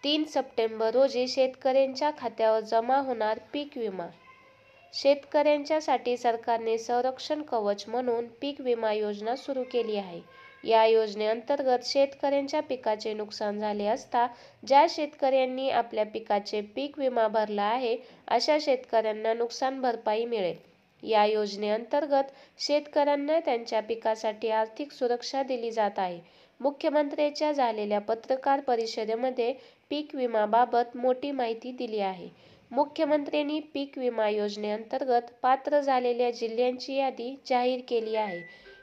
3 September रोजी शेतकऱ्यांच्या खात्यावर जमा होणार पीक विमा. शेतकऱ्यांच्यासाठी सरकारने संरक्षण कवच म्हणून पीक विमा योजना सुरू केली आहे. या योजनेअंतर्गत शेतकऱ्यांच्या पिकाचे नुकसान झाले असता ज्या शेतकऱ्यांनी आपल्या पिकाचे पीक विमा भरला आहे अशा शेतकऱ्यांना नुकसान भरपाई मिळेल. या योजनेअंतर्गत शेतकऱ्यांना त्यांच्या पिकासाठी आर्थिक सुरक्षा दिली जात आहे. मुख्यमंत्र्यांच्या झालेल्या पत्रकार परिषदेमध्ये पीक विम्याबाबत मोठी माहिती दिली आहे. मुख्यमंत्र्यांनी पीक विमा योजनेअंतर्गत पात्र झालेल्या जिल्ह्यांची यादी जाहीर केली आहे.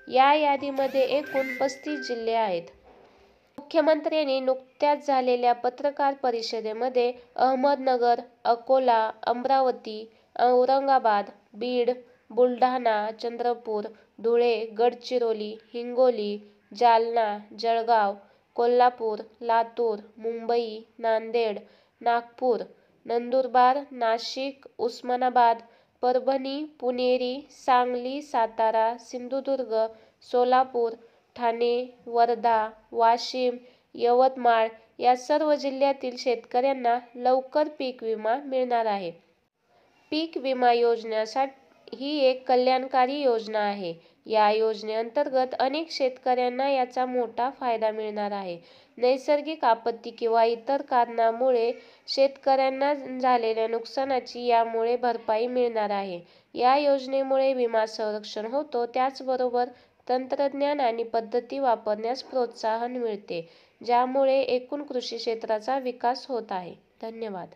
या यादीमध्ये एकूण 35 जिल्हे आहेत. मुख्यमंत्र्यांनी नुकत्याच झालेल्या पत्रकार परिषदेमध्ये अहमदनगर, अकोला, अमरावती, औरंगाबाद, बीड, बुलढाणा, चंद्रपूर, धुळे, गडचिरोली, हिंगोली, जालना, जळगाव, कोल्हापूर, लातूर, मुंबई, नांदेड, नागपूर, नंदुरबार, नाशिक, उस्मानाबाद, परभणी, पुणेरी, सांगली, सातारा, सिंधुदुर्ग, सोलापूर, ठाणे, वर्धा, वाशिम, यवतमाळ या सर्व जिल्ह्यातील शेतकऱ्यांना लवकर पीक विमा मिळणार आहे. पीक विमा योजना ही एक कल्याणकारी योजना आहे. या योजनेअंतर्गत अनेक शेतकऱ्यांना याचा मोठा फायदा मिळणार आहे. नैसर्गिक आपत्ती किंवा इतर कारणामुळे शेतकऱ्यांना झालेल्या नुकसानाची यामुळे भरपाई मिळणार आहे. या योजनेमुळे विमा संरक्षण होतो, त्याचबरोबर तंत्रज्ञान आणि पद्धती वापरण्यास प्रोत्साहन मिळते, ज्यामुळे एकूण कृषी क्षेत्राचा विकास होत आहे. धन्यवाद.